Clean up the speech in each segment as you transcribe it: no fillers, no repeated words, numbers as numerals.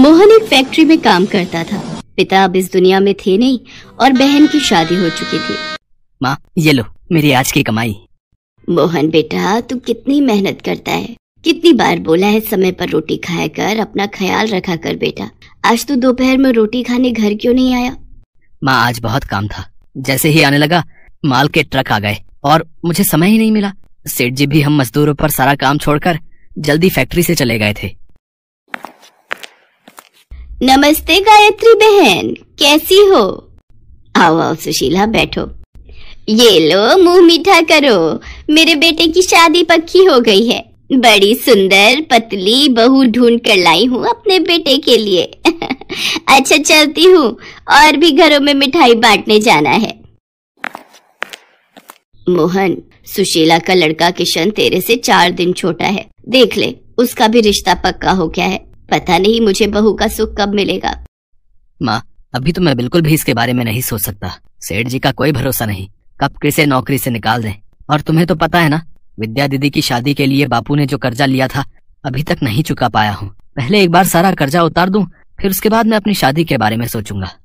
मोहन एक फैक्ट्री में काम करता था। पिता अब इस दुनिया में थे नहीं और बहन की शादी हो चुकी थी। माँ, ये लो मेरी आज की कमाई। मोहन बेटा, तू कितनी मेहनत करता है। कितनी बार बोला है समय पर रोटी खाया कर, अपना ख्याल रखा कर बेटा। आज तू दोपहर में रोटी खाने घर क्यों नहीं आया? माँ, आज बहुत काम था। जैसे ही आने लगा माल के ट्रक आ गए और मुझे समय ही नहीं मिला। सेठ जी भी हम मजदूरों पर सारा काम छोड़कर जल्दी फैक्ट्री से चले गए थे। नमस्ते गायत्री बहन, कैसी हो? आओ आओ सुशीला, बैठो। ये लो, मुंह मीठा करो। मेरे बेटे की शादी पक्की हो गई है। बड़ी सुंदर पतली बहू ढूंढ कर लाई हूँ अपने बेटे के लिए। अच्छा चलती हूँ, और भी घरों में मिठाई बांटने जाना है। मोहन, सुशीला का लड़का किशन तेरे से 4 दिन छोटा है। देख ले, उसका भी रिश्ता पक्का हो गया है। पता नहीं मुझे बहू का सुख कब मिलेगा। माँ, अभी तो मैं बिल्कुल भी इसके बारे में नहीं सोच सकता। सेठ जी का कोई भरोसा नहीं, कब किसे नौकरी से निकाल दें। और तुम्हें तो पता है ना, विद्या दीदी की शादी के लिए बापू ने जो कर्जा लिया था अभी तक नहीं चुका पाया हूँ। पहले एक बार सारा कर्जा उतार दूं, फिर उसके बाद मैं अपनी शादी के बारे में सोचूंगा।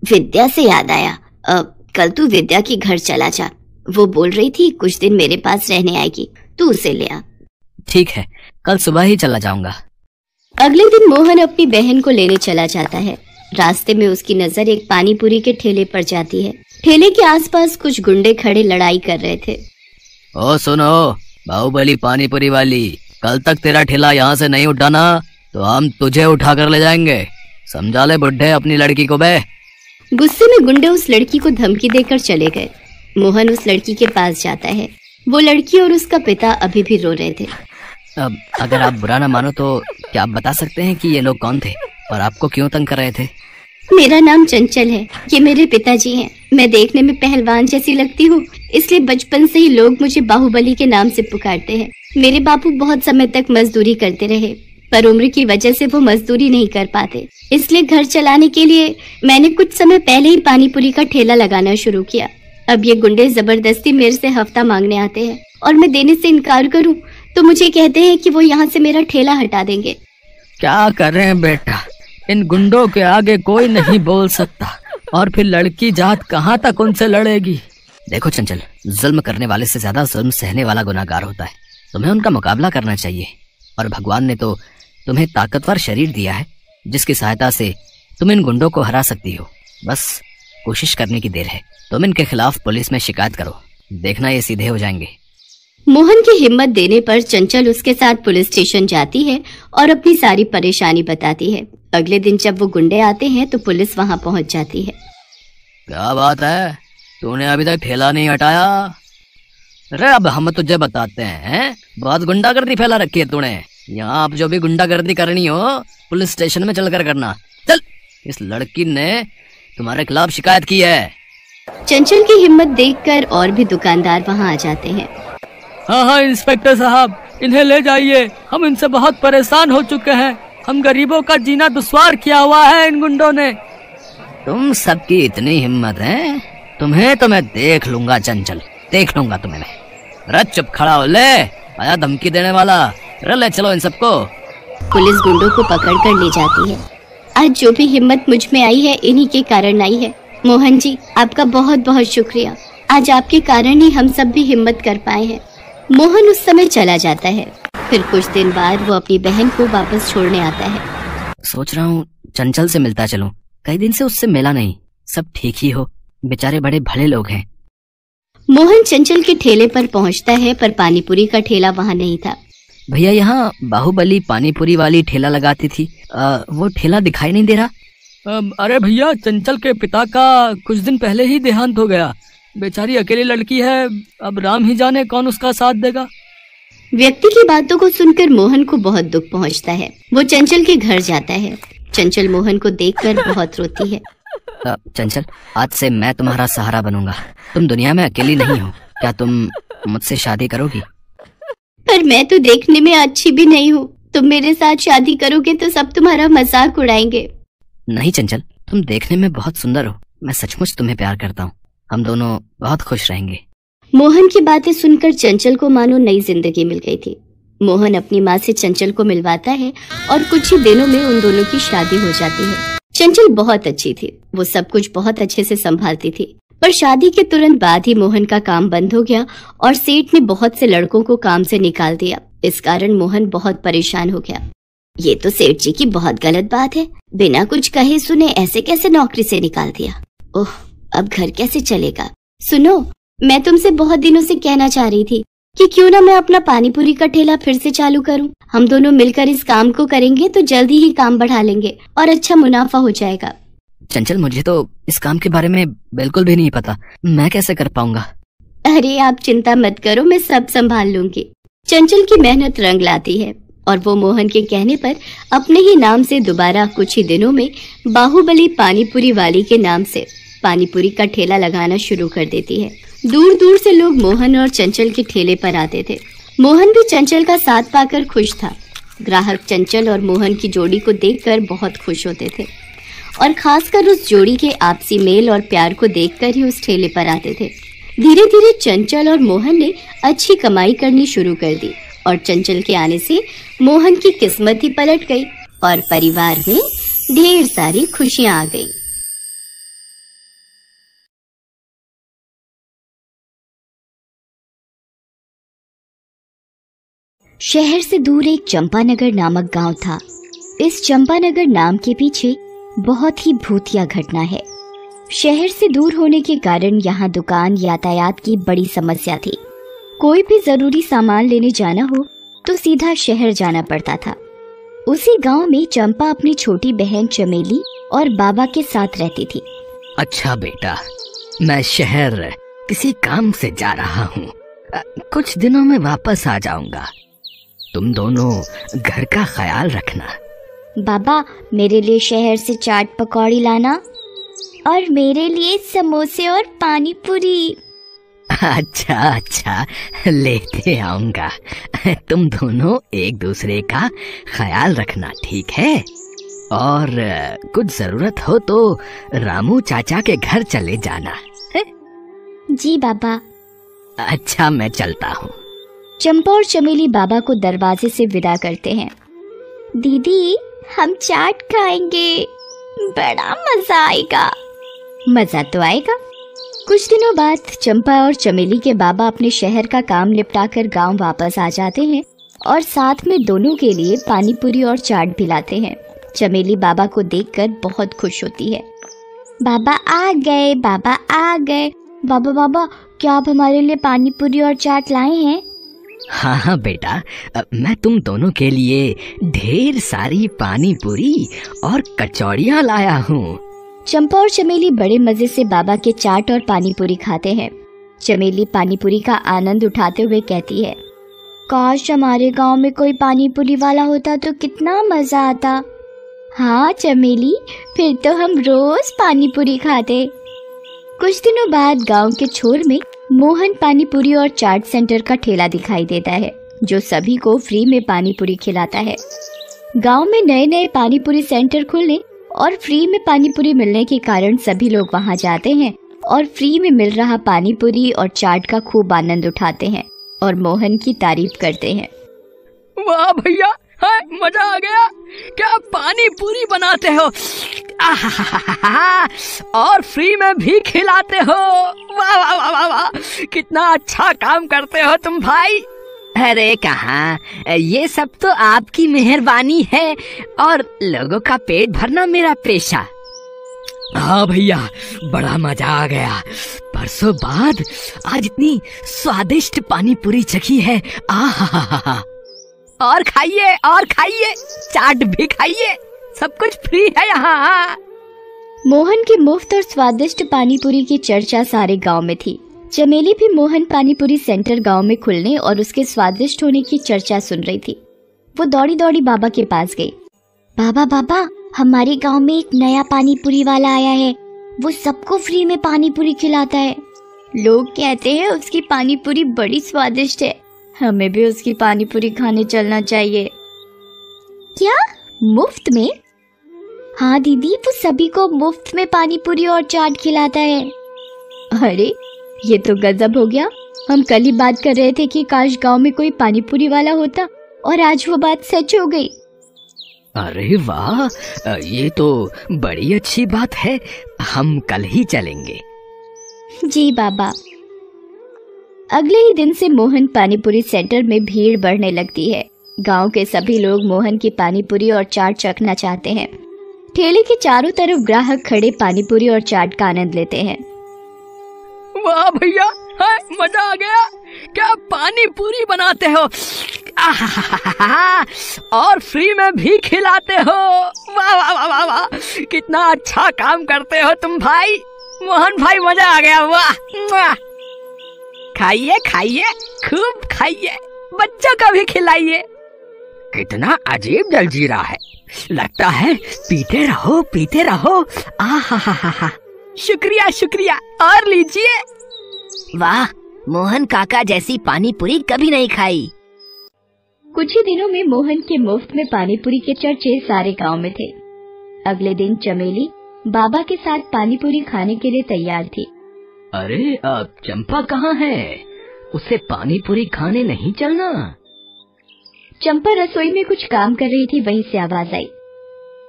विद्या से याद आया, कल तू विद्या के घर चला जा। वो बोल रही थी कुछ दिन मेरे पास रहने आएगी, तू उसे ले आ। ठीक है, कल सुबह ही चला जाऊंगा। अगले दिन मोहन अपनी बहन को लेने चला जाता है। रास्ते में उसकी नजर एक पानी पूरी के ठेले पर जाती है। ठेले के आसपास कुछ गुंडे खड़े लड़ाई कर रहे थे। ओ सुनो बाहुबली पानी पूरी वाली, कल तक तेरा ठेला यहाँ से नहीं उठाना तो हम तुझे उठा कर ले जाएंगे। समझा ले बुड्ढे अपनी लड़की को बे। गुस्से में गुंडे उस लड़की को धमकी देकर चले गए। मोहन उस लड़की के पास जाता है। वो लड़की और उसका पिता अभी भी रो रहे थे। अब अगर आप बुरा ना मानो तो क्या आप बता सकते हैं कि ये लोग कौन थे और आपको क्यों तंग कर रहे थे? मेरा नाम चंचल है, ये मेरे पिताजी हैं। मैं देखने में पहलवान जैसी लगती हूँ, इसलिए बचपन से ही लोग मुझे बाहुबली के नाम से पुकारते हैं। मेरे बापू बहुत समय तक मजदूरी करते रहे, पर उम्र की वजह से वो मजदूरी नहीं कर पाते। इसलिए घर चलाने के लिए मैंने कुछ समय पहले ही पानी पूरी का ठेला लगाना शुरू किया। अब ये गुंडे जबरदस्ती मेरे से हफ्ता मांगने आते हैं और मैं देने से इनकार करूं तो मुझे कहते हैं कि वो यहाँ से मेरा ठेला हटा देंगे। क्या करें बेटा, इन गुंडों के आगे कोई नहीं बोल सकता, और फिर लड़की जात कहाँ तक उनसे लड़ेगी। देखो चंचल, जुल्म करने वाले से ज्यादा जुल्म सहने वाला गुनाहगार होता है। तुम्हें उनका मुकाबला करना चाहिए, और भगवान ने तो तुम्हें ताकतवर शरीर दिया है जिसकी सहायता से तुम इन गुंडों को हरा सकती हो। बस कोशिश करने की देर है। तुम इनके खिलाफ पुलिस में शिकायत करो, देखना ये सीधे हो जाएंगे। मोहन की हिम्मत देने पर चंचल उसके साथ पुलिस स्टेशन जाती है और अपनी सारी परेशानी बताती है। अगले दिन जब वो गुंडे आते हैं तो पुलिस वहाँ पहुँच जाती है। क्या बात है, तूने अभी तक ठेला नहीं हटाया? अरे अब हम तुझे बताते हैं, बहुत गुंडागर्दी फैला रखी है तूने। यहाँ आप जो भी गुंडागर्दी करनी हो पुलिस स्टेशन में चलकर करना। चल, इस लड़की ने तुम्हारे खिलाफ शिकायत की है। चंचल की हिम्मत देखकर और भी दुकानदार वहाँ आ जाते हैं। हाँ हाँ इंस्पेक्टर साहब, इन्हें ले जाइए, हम इनसे बहुत परेशान हो चुके हैं। हम गरीबों का जीना दुश्वार किया हुआ है इन गुंडों ने। तुम सबकी इतनी हिम्मत है, तुम्हें तो मैं देख लूंगा चंचल, देख लूंगा तुम्हें मैं। अरे चुप खड़ा हो, ले आया धमकी देने वाला। अरे ले चलो इन सबको। पुलिस गुंडों को पकड़ कर ले जाती है। आज जो भी हिम्मत मुझ में आई है इन्हीं के कारण आई है। मोहन जी, आपका बहुत बहुत शुक्रिया। आज आपके कारण ही हम सब भी हिम्मत कर पाए हैं। मोहन उस समय चला जाता है। फिर कुछ दिन बाद वो अपनी बहन को वापस छोड़ने आता है। सोच रहा हूँ चंचल से मिलता चलूं, कई दिन से उससे मिला नहीं। सब ठीक ही हो, बेचारे बड़े भले लोग हैं। मोहन चंचल के ठेले पर पहुँचता है, पर पानीपुरी का ठेला वहाँ नहीं था। भैया, यहाँ बाहुबली पानीपुरी वाली ठेला लगाती थी, वो ठेला दिखाई नहीं दे रहा। अरे भैया, चंचल के पिता का कुछ दिन पहले ही देहांत हो गया। बेचारी अकेली लड़की है, अब राम ही जाने कौन उसका साथ देगा। व्यक्ति की बातों को सुनकर मोहन को बहुत दुख पहुंचता है। वो चंचल के घर जाता है। चंचल मोहन को देखकर बहुत रोती है। चंचल, आज से मैं तुम्हारा सहारा बनूंगा। तुम दुनिया में अकेली नहीं हो। क्या तुम मुझसे शादी करोगी? पर मैं तो देखने में अच्छी भी नहीं हूँ। तुम मेरे साथ शादी करोगे तो सब तुम्हारा मजाक उड़ाएंगे। नहीं चंचल, तुम देखने में बहुत सुंदर हो। मैं सचमुच तुम्हें प्यार करता हूँ। हम दोनों बहुत खुश रहेंगे। मोहन की बातें सुनकर चंचल को मानो नई जिंदगी मिल गई थी। मोहन अपनी माँ से चंचल को मिलवाता है और कुछ ही दिनों में उन दोनों की शादी हो जाती है। चंचल बहुत अच्छी थी, वो सब कुछ बहुत अच्छे से संभालती थी, पर शादी के तुरंत बाद ही मोहन का काम बंद हो गया और सेठ ने बहुत से लड़कों को काम से निकाल दिया। इस कारण मोहन बहुत परेशान हो गया। ये तो सेठ जी की बहुत गलत बात है, बिना कुछ कहे सुने ऐसे कैसे नौकरी से निकाल दिया। ओह, अब घर कैसे चलेगा। सुनो, मैं तुमसे बहुत दिनों से कहना चाह रही थी कि क्यों ना मैं अपना पानी पूरी का ठेला फिर से चालू करूं। हम दोनों मिलकर इस काम को करेंगे तो जल्दी ही काम बढ़ा लेंगे और अच्छा मुनाफा हो जाएगा। चंचल, मुझे तो इस काम के बारे में बिल्कुल भी नहीं पता, मैं कैसे कर पाऊंगा। अरे आप चिंता मत करो, मैं सब संभाल लूंगी। चंचल की मेहनत रंग लाती है और वो मोहन के कहने पर अपने ही नाम से दोबारा कुछ ही दिनों में बाहुबली पानीपुरी वाली के नाम से पानीपुरी का ठेला लगाना शुरू कर देती है। दूर दूर से लोग मोहन और चंचल के ठेले पर आते थे। मोहन भी चंचल का साथ पाकर खुश था। ग्राहक चंचल और मोहन की जोड़ी को देखकर बहुत खुश होते थे और खासकर उस जोड़ी के आपसी मेल और प्यार को देखकर ही उस ठेले पर आते थे। धीरे धीरे चंचल और मोहन ने अच्छी कमाई करनी शुरू कर दी और चंचल के आने से मोहन की किस्मत ही पलट गई और परिवार में ढेर सारी खुशियां आ गई। शहर से दूर एक चंपानगर नामक गांव था। इस चंपानगर नाम के पीछे बहुत ही भूतिया घटना है। शहर से दूर होने के कारण यहाँ दुकान यातायात की बड़ी समस्या थी। कोई भी जरूरी सामान लेने जाना हो तो सीधा शहर जाना पड़ता था। उसी गांव में चंपा अपनी छोटी बहन चमेली और बाबा के साथ रहती थी। अच्छा बेटा, मैं शहर किसी काम से जा रहा हूँ, कुछ दिनों में वापस आ जाऊंगा। तुम दोनों घर का ख्याल रखना। बाबा, मेरे लिए शहर से चाट पकौड़ी लाना और मेरे लिए समोसे और पानी पूरी। अच्छा अच्छा, लेते आऊंगा। तुम दोनों एक दूसरे का ख्याल रखना, ठीक है? और कुछ जरूरत हो तो रामू चाचा के घर चले जाना है? जी बाबा। अच्छा, मैं चलता हूँ। चंपा और चमेली बाबा को दरवाजे से विदा करते हैं। दीदी, हम चाट खाएंगे, बड़ा मजा आएगा। मजा तो आएगा। कुछ दिनों बाद चंपा और चमेली के बाबा अपने शहर का काम निपटाकर गांव वापस आ जाते हैं और साथ में दोनों के लिए पानी पूरी और चाट भी लाते हैं। चमेली बाबा को देखकर बहुत खुश होती है। बाबा आ गए, बाबा आ गए। बाबा बाबा, क्या आप हमारे लिए पानी पूरी और चाट लाए हैं? हाँ हाँ बेटा, मैं तुम दोनों के लिए ढेर सारी पानी पूरी और कचौड़ियाँ लाया हूँ। चंपा और चमेली बड़े मजे से बाबा के चाट और पानी पूरी खाते हैं। चमेली पानी पूरी का आनंद उठाते हुए कहती है, काश हमारे गांव में कोई पानी पूरी वाला होता तो कितना मजा आता। हाँ चमेली, फिर तो हम रोज पानी पूरी खाते। कुछ दिनों बाद गांव के छोर में मोहन पानी पूरी और चाट सेंटर का ठेला दिखाई देता है, जो सभी को फ्री में पानी पूरी खिलाता है। गांव में नए नए पानी पूरी सेंटर खुलने और फ्री में पानी पूरी मिलने के कारण सभी लोग वहां जाते हैं और फ्री में मिल रहा पानी पूरी और चाट का खूब आनंद उठाते हैं और मोहन की तारीफ करते हैं। वाह भैया, मजा आ गया। क्या पानी पूरी बनाते हो, और फ्री में भी खिलाते हो। वाह वाह वाह वाह वाह, कितना अच्छा काम करते हो तुम भाई। अरे कहाँ, ये सब तो आपकी मेहरबानी है और लोगों का पेट भरना मेरा पेशा। हाँ भैया, बड़ा मजा आ गया। बरसों बाद आज इतनी स्वादिष्ट पानी पूरी चखी है। आहा, और खाइए और खाइए, चाट भी खाइए, सब कुछ फ्री है यहाँ। मोहन की मुफ्त और स्वादिष्ट पानी पूरी की चर्चा सारे गांव में थी। चमेली भी मोहन पानी पूरी सेंटर गांव में खुलने और उसके स्वादिष्ट होने की चर्चा सुन रही थी। वो दौड़ी दौड़ी बाबा के पास गई। बाबा बाबा, हमारे गांव में एक नया पानी पूरी वाला आया है। वो सबको फ्री में पानी पूरी खिलाता है। लोग कहते हैं उसकी पानी पूरी बड़ी स्वादिष्ट है। हमें भी उसकी पानी पूरी खाने चलना चाहिए। क्या, मुफ्त में? हाँ दीदी, वो सभी को मुफ्त में पानी पूरी और चाट खिलाता है। अरे ये तो गजब हो गया। हम कल ही बात कर रहे थे कि काश गांव में कोई पानी पूरी वाला होता और आज वो बात सच हो गई। अरे वाह, ये तो बड़ी अच्छी बात है। हम कल ही चलेंगे। जी बाबा। अगले ही दिन से मोहन पानीपुरी सेंटर में भीड़ बढ़ने लगती है। गांव के सभी लोग मोहन की पानीपुरी और चाट चखना चाहते हैं। ठेले के चारों तरफ ग्राहक खड़े पानीपुरी और चाट का आनंद लेते हैं। वाह भैया, मजा आ गया। क्या पानी पूरी बनाते हो, और फ्री में भी खिलाते हो। वाह वाह वाह वाह वाह, कितना अच्छा काम करते हो तुम भाई। मोहन भाई, मजा आ गया। वाह, खाइए खाइए, खूब खाइए, बच्चों को भी खिलाइए। कितना अजीब जलजीरा है, लगता है पीते रहो पीते रहो। आहा, शुक्रिया शुक्रिया, और लीजिए। वाह, मोहन काका जैसी पानी पूरी कभी नहीं खाई। कुछ ही दिनों में मोहन के मुफ्त में पानीपुरी के चर्चे सारे गांव में थे। अगले दिन चमेली बाबा के साथ पानीपुरी खाने के लिए तैयार थी। अरे अब चंपा कहाँ है? उसे पानीपुरी खाने नहीं चलना? चंपा रसोई में कुछ काम कर रही थी, वहीं से आवाज आई।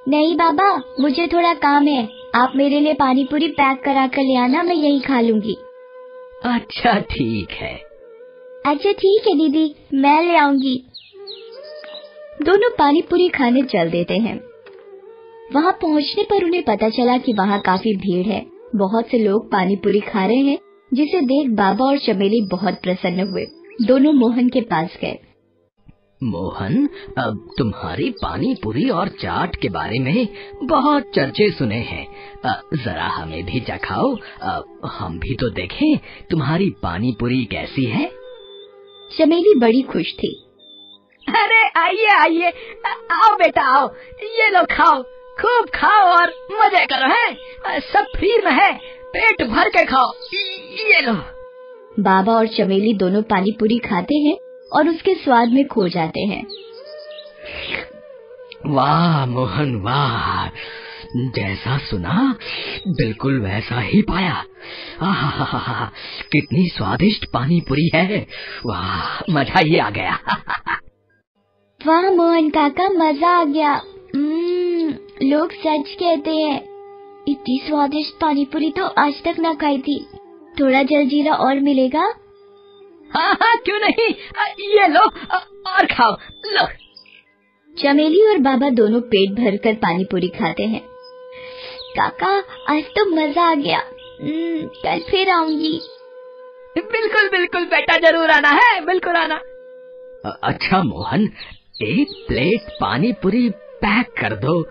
नहीं बाबा, मुझे थोड़ा काम है, आप मेरे लिए पानीपुरी पैक करा कर ले आना, मैं यहीं खा लूंगी। अच्छा ठीक है। अच्छा ठीक है दीदी, मैं ले आऊंगी। दोनों पानीपुरी खाने चल देते हैं। वहां पहुंचने पर उन्हें पता चला कि वहां काफी भीड़ है। बहुत से लोग पानीपुरी खा रहे हैं, जिसे देख बाबा और चमेली बहुत प्रसन्न हुए। दोनों मोहन के पास गए। मोहन, अब तुम्हारी पानी पूरी और चाट के बारे में बहुत चर्चे सुने हैं। जरा हमें भी चखाओ, हम भी तो देखें तुम्हारी पानी पूरी कैसी है। चमेली बड़ी खुश थी। अरे आइए आइए, आओ बेटा आओ, ये लो खाओ, खूब खाओ और मजे करो। है सब फ्री में है, पेट भर के खाओ, ये लो। बाबा और चमेली दोनों पानीपुरी खाते हैं और उसके स्वाद में खो जाते हैं। वाह मोहन वाह, जैसा सुना बिल्कुल वैसा ही पाया। आहा, कितनी स्वादिष्ट पानी पूरी है। वाह, मजा ही आ गया। वाह मोहन काका, मजा आ गया। लोग सच कहते हैं, इतनी स्वादिष्ट पानीपुरी तो आज तक ना खाई थी। थोड़ा जलजीरा और मिलेगा? हाँ, क्यों नहीं, ये लो और खाओ, लो। चमेली और बाबा दोनों पेट भरकर पानीपुरी खाते हैं। काका, आज तो मजा आ गया, कल फिर आऊंगी। बिल्कुल बिल्कुल बेटा, जरूर आना है, बिल्कुल आना। अच्छा मोहन, एक प्लेट पानीपुरी पैक कर दो।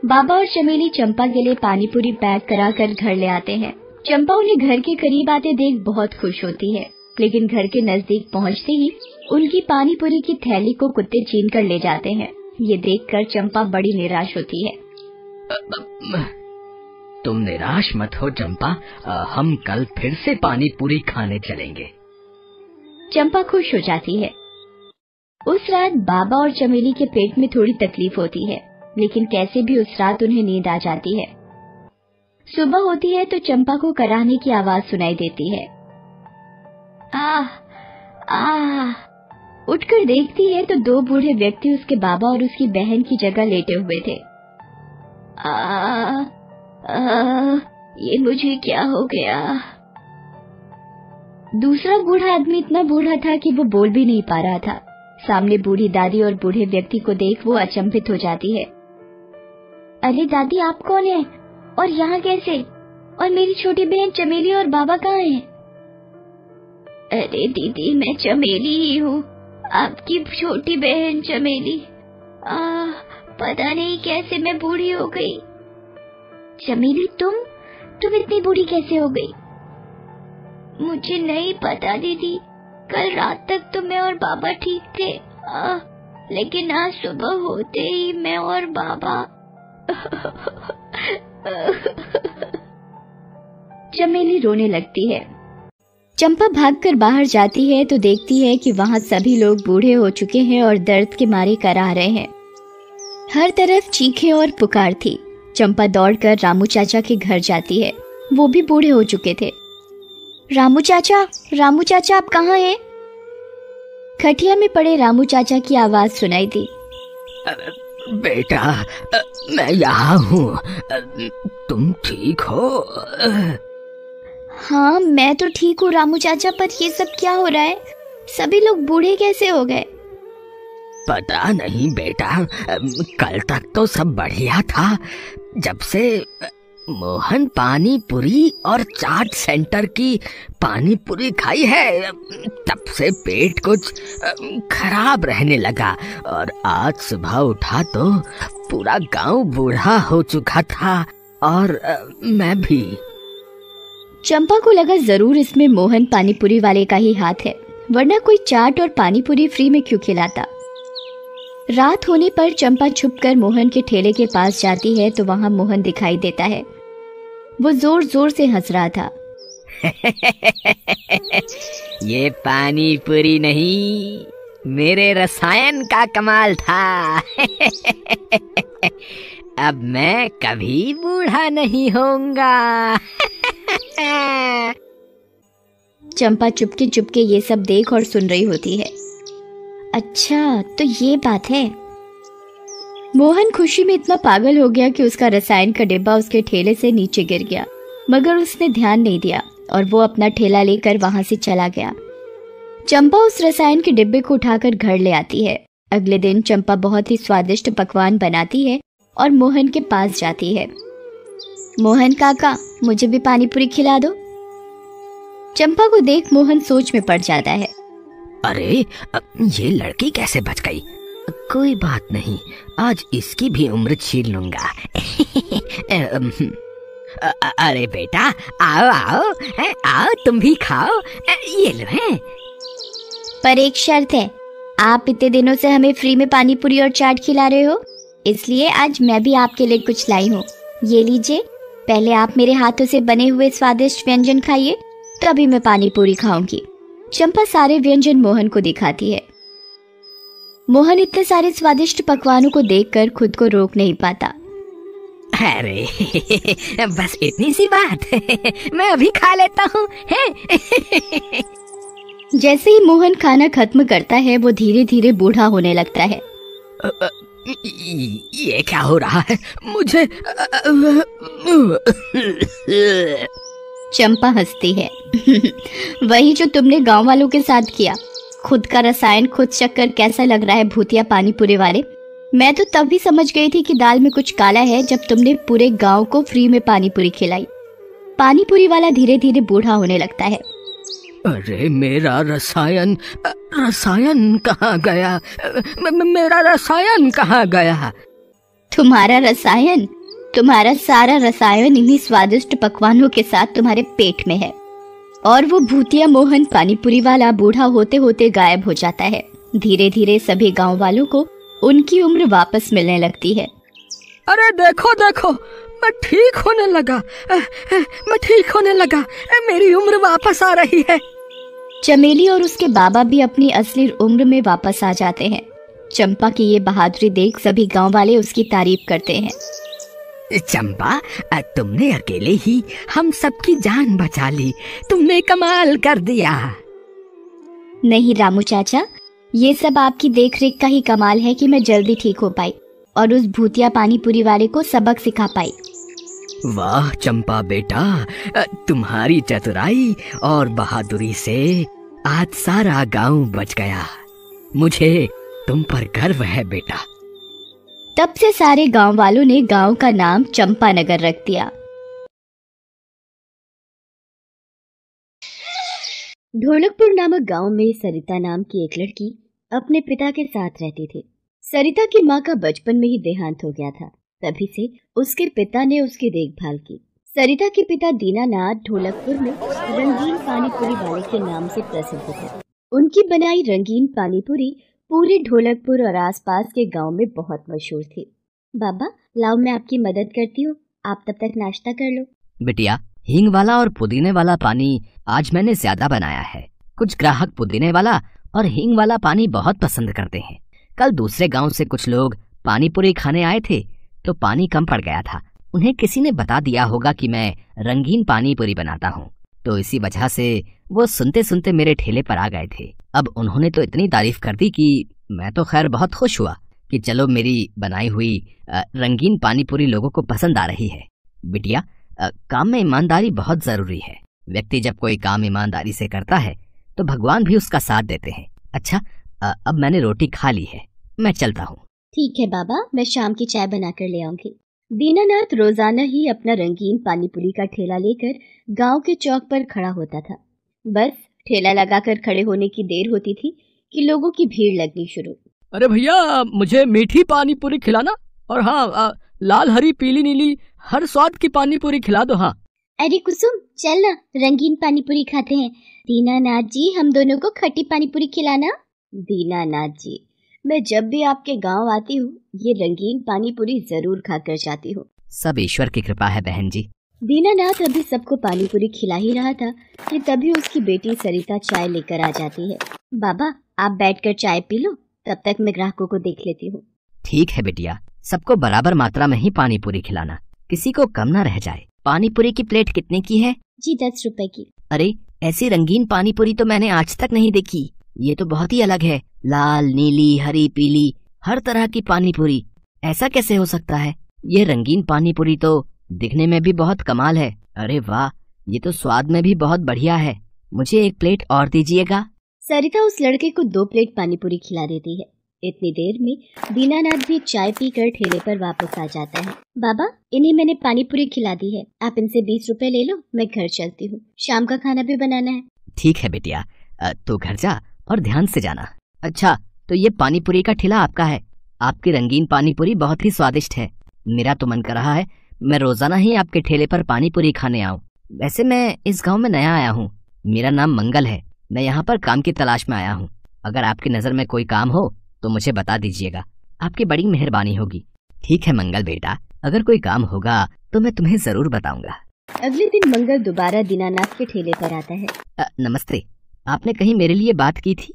बाबा और चमेली चंपा के लिए पानीपुरी पैक कराकर घर ले आते हैं। चंपा उन्हें घर के करीब आते देख बहुत खुश होती है, लेकिन घर के नजदीक पहुंचते ही उनकी पानीपुरी की थैली को कुत्ते छीन कर ले जाते हैं। ये देखकर चंपा बड़ी निराश होती है। तुम निराश मत हो चंपा, हम कल फिर से पानीपुरी खाने चलेंगे। चंपा खुश हो जाती है। उस रात बाबा और चमेली के पेट में थोड़ी तकलीफ होती है, लेकिन कैसे भी उस रात उन्हें नींद आ जाती है। सुबह होती है तो चंपा को कराहने की आवाज सुनाई देती है। उठकर देखती है तो दो बूढ़े व्यक्ति उसके बाबा और उसकी बहन की जगह लेटे हुए थे। ये मुझे क्या हो गया? दूसरा बूढ़ा आदमी इतना बूढ़ा था कि वो बोल भी नहीं पा रहा था। सामने बूढ़ी दादी और बूढ़े व्यक्ति को देख वो अचंभित हो जाती है। अरे दादी, आप कौन हैं? और यहाँ कैसे? और मेरी छोटी बहन चमेली और बाबा कहाँ हैं? अरे दीदी, मैं चमेली ही हूँ, आपकी छोटी बहन चमेली। पता नहीं कैसे मैं बूढ़ी हो गई। चमेली, तुम इतनी बूढ़ी कैसे हो गई? मुझे नहीं पता दीदी, कल रात तक तो मैं और बाबा ठीक थे, लेकिन आज सुबह होते ही मैं और बाबा। चमेली रोने लगती है। चंपा भागकर बाहर जाती है तो देखती है कि वहाँ सभी लोग बूढ़े हो चुके हैं और दर्द के मारे कराह रहे हैं। हर तरफ चीखें और पुकार थी। चंपा दौड़कर रामू चाचा के घर जाती है। वो भी बूढ़े हो चुके थे। रामू चाचा, आप कहाँ हैं? खटिया में पड़े रामू चाचा की आवाज सुनाई दी। बेटा, मैं यहाँ हूँ, तुम ठीक हो? हाँ मैं तो ठीक हूँ रामू चाचा, पर ये सब क्या हो रहा है? सभी लोग बूढ़े कैसे हो गए? पता नहीं बेटा, कल तक तो सब बढ़िया था। जब से मोहन पानी पूरी और चाट सेंटर की पानी पूरी खाई है, तब से पेट कुछ खराब रहने लगा। और आज सुबह उठा तो पूरा गांव बूढ़ा हो चुका था, और मैं भी। चंपा को लगा जरूर इसमें मोहन पानीपुरी वाले का ही हाथ है, वरना कोई चाट और पानीपुरी फ्री में क्यों खिलाता। रात होने पर चंपा छुपकर मोहन के ठेले के पास जाती है तो वहां मोहन दिखाई देता है। वो जोर जोर से हंस रहा था। ये पानीपुरी नहीं, मेरे रसायन का कमाल था। अब मैं कभी बूढ़ा नहीं होऊंगा। चंपा चुपके चुपके ये सब देख और सुन रही होती है। अच्छा तो ये बात है। मोहन खुशी में इतना पागल हो गया कि उसका रसायन का डिब्बा उसके ठेले से नीचे गिर गया, मगर उसने ध्यान नहीं दिया और वो अपना ठेला लेकर वहां से चला गया। चंपा उस रसायन के डिब्बे को उठाकर घर ले आती है। अगले दिन चंपा बहुत ही स्वादिष्ट पकवान बनाती है और मोहन के पास जाती है। मोहन काका, मुझे भी पानीपुरी खिला दो। चंपा को देख मोहन सोच में पड़ जाता है। अरे, ये लड़की कैसे बच गई? कोई बात नहीं, आज इसकी भी उम्र छीन लूंगा। अरे बेटा, आओ आओ, आओ तुम भी खाओ, ये लो है। पर एक शर्त है, आप इतने दिनों से हमें फ्री में पानीपुरी और चाट खिला रहे हो, इसलिए आज मैं भी आपके लिए कुछ लाई हूँ। ये लीजिए, पहले आप मेरे हाथों से बने हुए स्वादिष्ट व्यंजन खाइए, तभी मैं पानीपुरी खाऊंगी। चंपा सारे व्यंजन मोहन को दिखाती है। मोहन इतने सारे स्वादिष्ट पकवानों को देखकर खुद को रोक नहीं पाता। अरे बस इतनी सी बात, मैं अभी खा लेता हूँ। जैसे ही मोहन खाना खत्म करता है वो धीरे धीरे बूढ़ा होने लगता है। ये क्या हो रहा है मुझे? चंपा हंसती है। वही जो तुमने गांव वालों के साथ किया। खुद का रसायन खुद चक्कर कैसा लग रहा है भूतिया पानीपुरी वाले। मैं तो तब भी समझ गई थी कि दाल में कुछ काला है जब तुमने पूरे गांव को फ्री में पानीपुरी खिलाई। पानीपुरी वाला धीरे धीरे बूढ़ा होने लगता है। अरे मेरा रसायन कहाँ गया? मेरा रसायन कहाँ गया? तुम्हारा रसायन? तुम्हारा सारा रसायन इन्हीं स्वादिष्ट पकवानों के साथ तुम्हारे पेट में है। और वो भूतिया मोहन पानीपुरी वाला बूढ़ा होते होते गायब हो जाता है। धीरे धीरे सभी गांव वालों को उनकी उम्र वापस मिलने लगती है। अरे देखो देखो, मैं ठीक होने लगा, मेरी उम्र वापस आ रही है। चमेली और उसके बाबा भी अपनी असली उम्र में वापस आ जाते हैं। चंपा की ये बहादुरी देख सभी गांव वाले उसकी तारीफ करते हैं। चंपा, तुमने अकेले ही हम सबकी जान बचा ली, तुमने कमाल कर दिया। नहीं रामू चाचा, ये सब आपकी देखरेख का ही कमाल है कि मैं जल्दी ठीक हो पाई और उस भूतिया पानीपुरी वाले को सबक सिखा पाई। वाह चंपा बेटा, तुम्हारी चतुराई और बहादुरी से आज सारा गांव बच गया। मुझे तुम पर गर्व है बेटा। तब से सारे गांव वालों ने गांव का नाम चंपानगर रख दिया। ढोलकपुर नामक गांव में सरिता नाम की एक लड़की अपने पिता के साथ रहती थी। सरिता की मां का बचपन में ही देहांत हो गया था, तभी से उसके पिता ने उसकी देखभाल की। सरिता के पिता दीनानाथ ढोलकपुर में रंगीन पानीपुरी वाले के नाम से प्रसिद्ध थे। उनकी बनाई रंगीन पानीपुरी पूरे ढोलकपुर और आसपास के गांव में बहुत मशहूर थी। बाबा लाओ, मैं आपकी मदद करती हूँ, आप तब तक नाश्ता कर लो। बिटिया, हींग वाला और पुदीने वाला पानी आज मैंने ज्यादा बनाया है। कुछ ग्राहक पुदीने वाला और हींग वाला पानी बहुत पसंद करते हैं। कल दूसरे गांव से कुछ लोग पानी पूरी खाने आए थे तो पानी कम पड़ गया था। उन्हें किसी ने बता दिया होगा कि मैं रंगीन पानी पूरी बनाता हूँ, तो इसी वजह से वो सुनते सुनते मेरे ठेले पर आ गए थे। अब उन्होंने तो इतनी तारीफ कर दी कि मैं तो खैर बहुत खुश हुआ कि चलो मेरी बनाई हुई रंगीन पानी पूरी लोगों को पसंद आ रही है। बिटिया, काम में ईमानदारी बहुत जरूरी है। व्यक्ति जब कोई काम ईमानदारी से करता है तो भगवान भी उसका साथ देते हैं। अच्छा, अब मैंने रोटी खा ली है, मैं चलता हूँ। ठीक है बाबा, मैं शाम की चाय बनाकर ले आऊंगी। दीनानाथ रोजाना ही अपना रंगीन पानीपुरी का ठेला लेकर गांव के चौक पर खड़ा होता था। बस ठेला लगाकर खड़े होने की देर होती थी कि लोगों की भीड़ लगनी शुरू। अरे भैया, मुझे मीठी पानी पूरी खिलाना, और हाँ, लाल हरी पीली नीली हर स्वाद की पानी पूरी खिला दो। हाँ। अरे कुसुम, चल ना, रंगीन पानीपुरी खाते हैं। दीनानाथ जी, हम दोनों को खट्टी पानीपुरी खिलाना। दीनानाथ जी, मैं जब भी आपके गांव आती हूँ ये रंगीन पानीपुरी जरूर खाकर जाती हूँ। सब ईश्वर की कृपा है बहन जी। दीनानाथ अभी सबको पानीपुरी खिला ही रहा था कि तभी उसकी बेटी सरिता चाय लेकर आ जाती है। बाबा, आप बैठकर चाय पी लो, तब तक मैं ग्राहकों को देख लेती हूँ। ठीक है बिटिया, सबको बराबर मात्रा में ही पानी पूरी खिलाना, किसी को कम न रह जाए। पानी पूरी की प्लेट कितने की है? जी 10 रुपए की। अरे, ऐसी रंगीन पानी पूरी तो मैंने आज तक नहीं देखी। ये तो बहुत ही अलग है, लाल नीली हरी पीली हर तरह की पानी पूरी। ऐसा कैसे हो सकता है? ये रंगीन पानी पूरी तो दिखने में भी बहुत कमाल है। अरे वाह, ये तो स्वाद में भी बहुत बढ़िया है। मुझे एक प्लेट और दीजिएगा। सरिता उस लड़के को 2 प्लेट पानीपुरी खिला देती है। इतनी देर में दीनानाथ भी चाय पीकर ठेले पर वापस आ जाता है। बाबा, इन्हें मैंने पानीपुरी खिला दी है, आप इनसे 20 रुपए ले लो, मैं घर चलती हूँ, शाम का खाना भी बनाना है। ठीक है बेटिया, तू घर जा और ध्यान से जाना। अच्छा, तो ये पानीपुरी का ठेला आपका है? आपकी रंगीन पानीपुरी बहुत ही स्वादिष्ट है। मेरा तो मन कर रहा है मैं रोजाना ही आपके ठेले पर पानीपुरी खाने आऊँ। वैसे मैं इस गाँव में नया आया हूँ, मेरा नाम मंगल है। मैं यहाँ पर काम की तलाश में आया हूँ। अगर आपकी नजर में कोई काम हो तो मुझे बता दीजिएगा, आपकी बड़ी मेहरबानी होगी। ठीक है मंगल बेटा, अगर कोई काम होगा तो मैं तुम्हें जरूर बताऊंगा। अगले दिन मंगल दोबारा दीनानाथ के ठेले पर आता है। नमस्ते, आपने कहीं मेरे लिए बात की थी?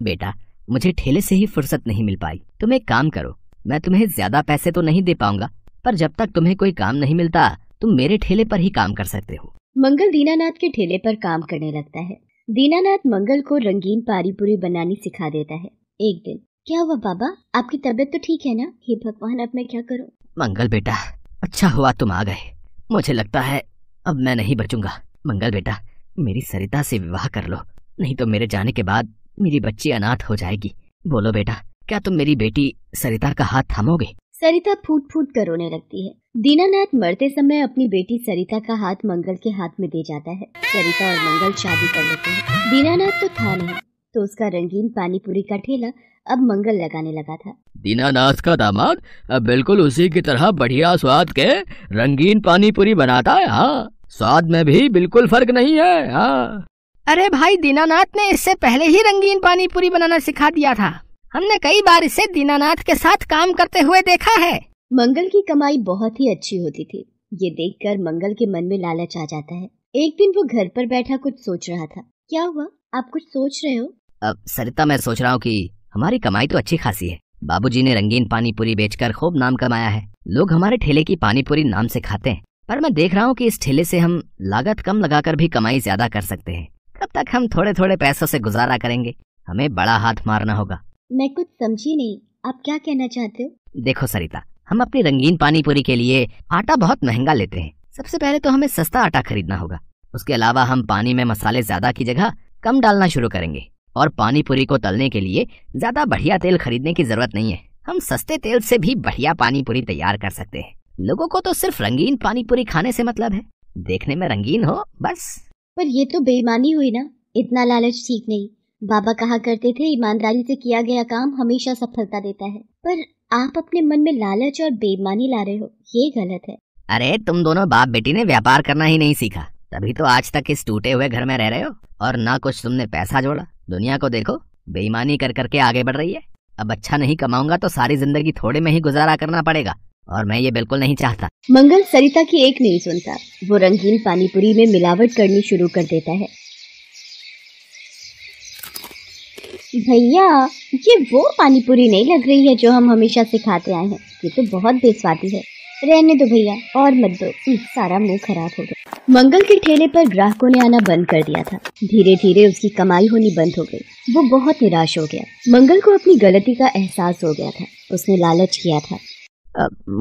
बेटा, मुझे ठेले से ही फुर्सत नहीं मिल पाई। तुम एक काम करो, मैं तुम्हें ज्यादा पैसे तो नहीं दे पाऊंगा, पर जब तक तुम्हें कोई काम नहीं मिलता तुम मेरे ठेले पर ही काम कर सकते हो। मंगल दीनानाथ के ठेले पर काम करने लगता है। दीनानाथ मंगल को रंगीन पानीपुरी बनानी सिखा देता है। एक दिन, क्या हुआ बाबा, आपकी तबीयत तो ठीक है ना? हे भगवान, अब मैं क्या करूं? मंगल बेटा, अच्छा हुआ तुम आ गए। मुझे लगता है अब मैं नहीं बचूंगा। मंगल बेटा, मेरी सरिता से विवाह कर लो, नहीं तो मेरे जाने के बाद मेरी बच्ची अनाथ हो जाएगी। बोलो बेटा, क्या तुम मेरी बेटी सरिता का हाथ थामोगे? सरिता फूट फूट कर रोने लगती है। दीनानाथ मरते समय अपनी बेटी सरिता का हाथ मंगल के हाथ में दे जाता है। सरिता और मंगल शादी कर लेते हैं। दीनानाथ तो था नहीं, तो उसका रंगीन पानीपुरी का ठेला अब मंगल लगाने लगा था। दीनानाथ का दामाद बिल्कुल उसी की तरह बढ़िया स्वाद के रंगीन पानीपुरी बनाता है। हाँ, स्वाद में भी बिल्कुल फर्क नहीं है। हाँ। अरे भाई, दीनानाथ ने इससे पहले ही रंगीन पानीपुरी बनाना सिखा दिया था। हमने कई बार इसे दीनानाथ के साथ काम करते हुए देखा है। मंगल की कमाई बहुत ही अच्छी होती थी। ये देखकर मंगल के मन में लालच आ जाता है। एक दिन वो घर पर बैठा कुछ सोच रहा था। क्या हुआ, आप कुछ सोच रहे हो? सरिता, मैं सोच रहा हूँ कि हमारी कमाई तो अच्छी खासी है। बाबूजी ने रंगीन पानीपुरी बेचकर खूब नाम कमाया है। लोग हमारे ठेले की पानीपुरी नाम से खाते हैं, पर मैं देख रहा हूँ कि इस ठेले से हम लागत कम लगाकर भी कमाई ज्यादा कर सकते हैं। कब तक हम थोड़े थोड़े पैसों से गुजारा करेंगे? हमें बड़ा हाथ मारना होगा। मैं कुछ समझी नहीं, आप क्या कहना चाहते हो? देखो सरिता, हम अपनी रंगीन पानीपुरी के लिए आटा बहुत महंगा लेते हैं। सबसे पहले तो हमें सस्ता आटा खरीदना होगा। उसके अलावा हम पानी में मसाले ज्यादा की जगह कम डालना शुरू करेंगे, और पानीपुरी को तलने के लिए ज्यादा बढ़िया तेल खरीदने की जरूरत नहीं है। हम सस्ते तेल से भी बढ़िया पानीपुरी तैयार कर सकते हैं। लोगों को तो सिर्फ रंगीन पानीपुरी खाने से मतलब है, देखने में रंगीन हो बस। पर ये तो बेईमानी हुई ना, इतना लालच ठीक नहीं। बाबा कहा करते थे ईमानदारी से किया गया काम हमेशा सफलता देता है, पर आप अपने मन में लालच और बेईमानी ला रहे हो, ये गलत है। अरे तुम दोनों बाप बेटी ने व्यापार करना ही नहीं सीखा, तभी तो आज तक इस टूटे हुए घर में रह रहे हो, और ना कुछ तुमने पैसा जोड़ा। दुनिया को देखो, बेईमानी कर करके आगे बढ़ रही है। अब अच्छा नहीं कमाऊंगा तो सारी जिंदगी थोड़े में ही गुजारा करना पड़ेगा, और मैं ये बिल्कुल नहीं चाहता। मंगल सरिता की एक नहीं सुनता। वो रंगीन पानीपुरी में मिलावट करनी शुरू कर देता है। भैया, ये वो पानीपुरी नहीं लग रही है जो हम हमेशा से खाते आए हैं। ये तो बहुत बेस्वादी है। रहने दो भैया, और मत दो, सारा मुंह खराब हो गया। मंगल के ठेले पर ग्राहकों ने आना बंद कर दिया था। धीरे धीरे उसकी कमाई होनी बंद हो गई। वो बहुत निराश हो गया। मंगल को अपनी गलती का एहसास हो गया था। उसने लालच किया था।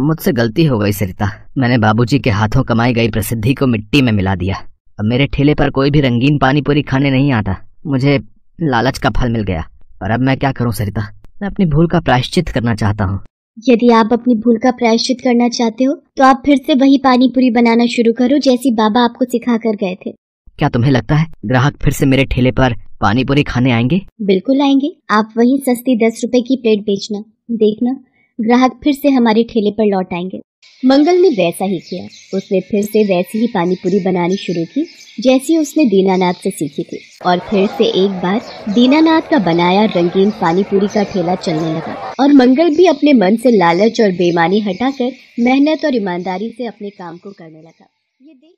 मुझसे गलती हो गई सरिता। मैंने बाबूजी के हाथों कमाई गई प्रसिद्धि को मिट्टी में मिला दिया। अब मेरे ठेले पर कोई भी रंगीन पानी पूरी खाने नहीं आता। मुझे लालच का फल मिल गया। और अब मैं क्या करूं सरिता? मैं अपनी भूल का प्रायश्चित करना चाहता हूँ। यदि आप अपनी भूल का प्रायश्चित करना चाहते हो तो आप फिर से वही पानी पूरी बनाना शुरू करो जैसी बाबा आपको सिखा कर गए थे। क्या तुम्हें लगता है ग्राहक फिर से मेरे ठेले पर पानी पूरी खाने आएंगे? बिल्कुल आएंगे। आप वही सस्ती 10 रुपए की प्लेट बेचना, देखना ग्राहक फिर से हमारे ठेले पर लौट आएंगे। मंगल ने वैसा ही किया। उसने फिर से वैसी ही पानी पूरी बनानी शुरू की जैसी उसने दीनानाथ से सीखी थी। और फिर से एक बार दीनानाथ का बनाया रंगीन पानी पूरी का ठेला चलने लगा। और मंगल भी अपने मन से लालच और बेईमानी हटाकर मेहनत और ईमानदारी से अपने काम को करने लगा। ये देख